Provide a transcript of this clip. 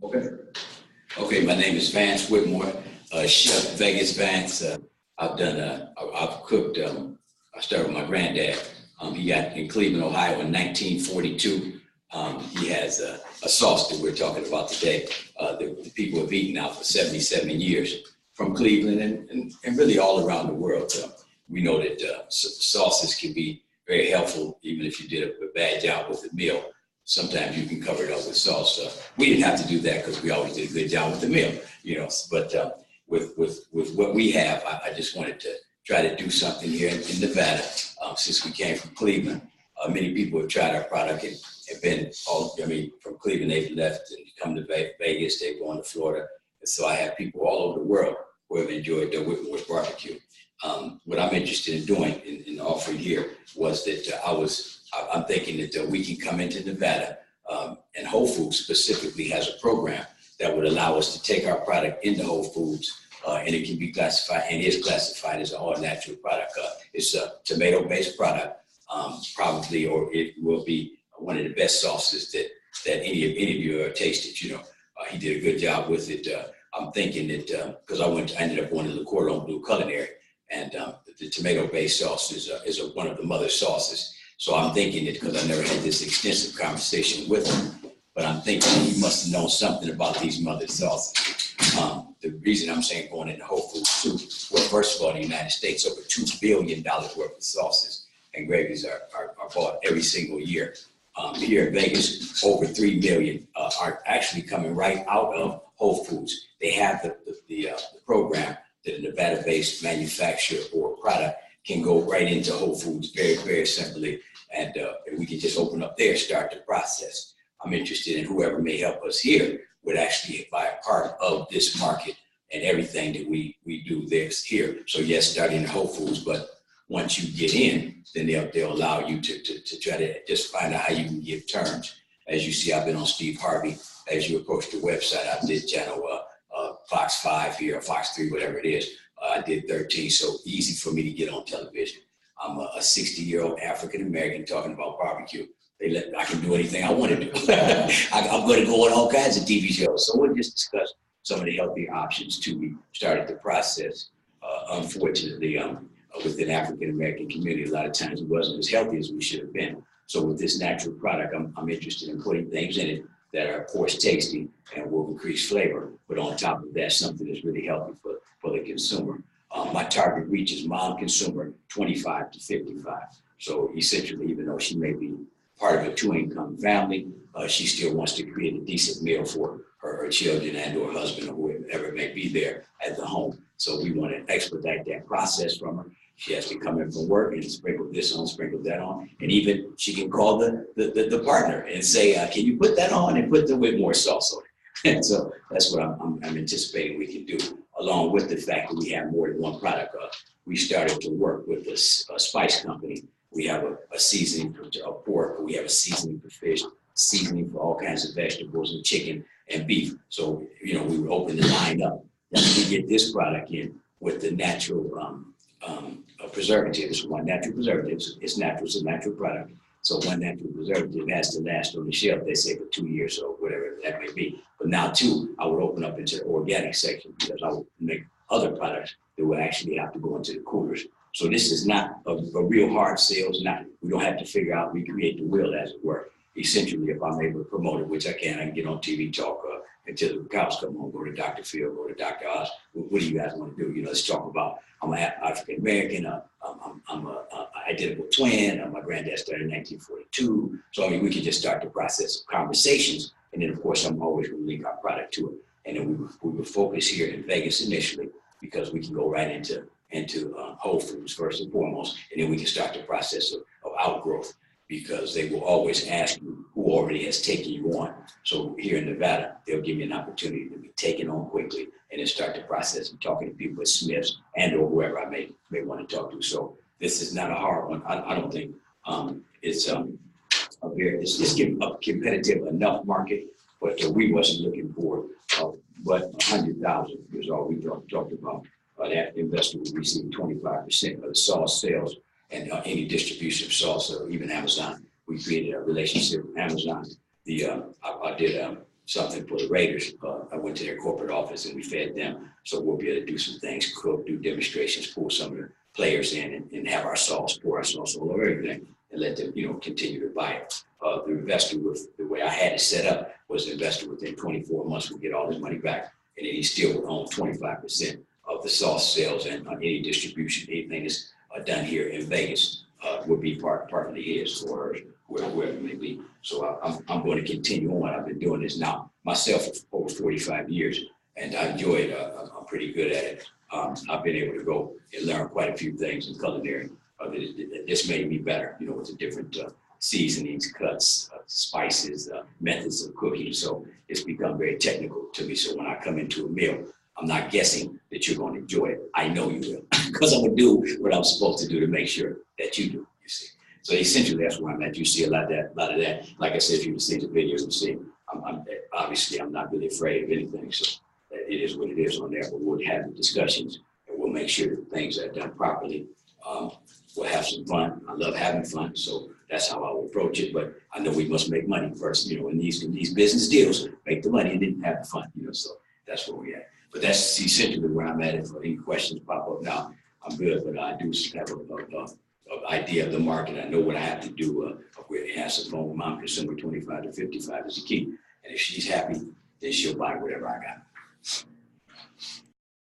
Okay. Okay, my name is Vance Whitmore, Chef Vegas Vance. I've cooked, I started with my granddad. He got in Cleveland, Ohio in 1942. He has a sauce that we're talking about today that people have eaten now for 77 years from Cleveland and really all around the world. We know that sauces can be very helpful, even if you did a bad job with the meal. Sometimes you can cover it up with sauce. We didn't have to do that because we always did a good job with the meal, you know. But with what we have, I just wanted to try to do something here in Nevada. Since we came from Cleveland, many people have tried our product and have been from Cleveland they've left and come to Vegas, they've gone to Florida. And so I have people all over the world who have enjoyed the Whitmore BBQ. What I'm interested in doing in offering here was that I'm thinking that we can come into Nevada, and Whole Foods specifically has a program that would allow us to take our product into Whole Foods, and it can be classified and is classified as an all-natural product. It's a tomato-based product, probably, or it will be one of the best sauces that any of you have tasted. You know, he did a good job with it. I'm thinking that because I ended up going to the Cordon Bleu Culinary, and the tomato-based sauce is one of the mother sauces. So I'm thinking that because I never had this extensive conversation with him, but I'm thinking he must have known something about these mother sauces. The reason I'm saying going into Whole Foods too, well, first of all, in the United States, over $2 billion worth of sauces and gravies are bought every single year. Here in Vegas, over 3 million are actually coming right out of Whole Foods. They have the program that a Nevada-based manufacturer or product can go right into Whole Foods very, very simply, and we can just open up there, start the process. I'm interested in whoever may help us here would actually buy a part of this market and everything that we do this here. So yes, starting in Whole Foods, but once you get in, then they'll allow you to try to just find out how you can give terms. As you see, I've been on Steve Harvey. As you approach the website, I did channel Fox 5 here, or Fox 3, whatever it is. I did 13, so easy for me to get on television. I'm a 60-year-old African-American talking about barbecue. I can do anything I want to do. I'm going to go on all kinds of TV shows. So we'll just discuss some of the healthier options too. We started the process, unfortunately, within African-American community. A lot of times it wasn't as healthy as we should have been. So with this natural product, I'm interested in putting things in it that are, of course, tasty and will increase flavor. But on top of that, something that's really healthy for the consumer. My target reach is mom consumer 25 to 55. So essentially, even though she may be part of a two-income family, she still wants to create a decent meal for her children and or husband or whoever may be there at the home. So we want to expedite that process from her. She has to come in from work and sprinkle this on, sprinkle that on. And even she can call the partner and say, can you put that on and put the Whitmore sauce on it? And so that's what I'm anticipating we can do, along with the fact that we have more than one product. We started to work with a spice company. We have a seasoning for pork. We have a seasoning for fish, seasoning for all kinds of vegetables and chicken and beef. So, you know, we would open the line up. Once we get this product in with the natural preservatives, one natural preservatives, it's natural, it's a natural product. So one natural preservative has to last on the shelf, they say for 2 years or whatever that may be. But now too, I would open up into the organic section because I would make other products that will actually have to go into the coolers. So this is not a real hard sale. We don't have to figure out, recreate the wheel as it were. Essentially, if I'm able to promote it, which I can get on TV, talk until the cows come home, go to Dr. Phil, go to Dr. Oz. What do you guys want to do? You know, let's talk about, I'm an African-American, I'm an identical twin, my granddad started in 1942. So, I mean, we can just start the process of conversations. And then, of course, I'm always going to link our product to it. And then we would focus here in Vegas initially because we can go right into Whole Foods first and foremost, and then we can start the process of outgrowth because they will always ask you who already has taken you on. So here in Nevada, they'll give you an opportunity to be taken on quickly and then start the process of talking to people at Smith's and or whoever I may want to talk to. So this is not a hard one. I don't think it's a competitive enough market, but we wasn't looking for but 100,000 is all we talked about. That investor would receive 25% of the sauce sales and any distribution of sauce, or even Amazon. We created a relationship with Amazon. I did something for the Raiders. I went to their corporate office and we fed them. So we'll be able to do some things, cook, do demonstrations, pull some of the players in and have our sauce, pour our sauce all over everything and let them, continue to buy it. The investor, with the way I had it set up, was the investor within 24 months would get all his money back. And then he still would own 25% of the sauce sales and any distribution, anything that's done here in Vegas would be partly his or hers, whoever it may be. So I'm going to continue on. I've been doing this now myself for over 45 years, and I enjoy it. I'm pretty good at it. I've been able to go and learn quite a few things in culinary. This made me better, with the different seasonings, cuts, spices, methods of cooking. So it's become very technical to me. So when I come into a meal, I'm not guessing that you're going to enjoy it. I know you will, because I'm going to do what I'm supposed to do to make sure that you do, you see. So essentially, that's where I'm at. You see a lot of that. Like I said, if you see the videos and see, obviously, I'm not really afraid of anything. So it is what it is on there, but we'll have the discussions and we'll make sure that things are done properly. We'll have some fun. I love having fun. So that's how I will approach it. But I know we must make money first, in these business deals, make the money and then have the fun, so that's where we're at. But that's essentially where I'm at. If any questions pop up now, I'm good. But I do have an idea of the market. I know what I have to do. Where it has a phone mom consumer 25 to 55 is the key. And if she's happy, then she'll buy whatever I got.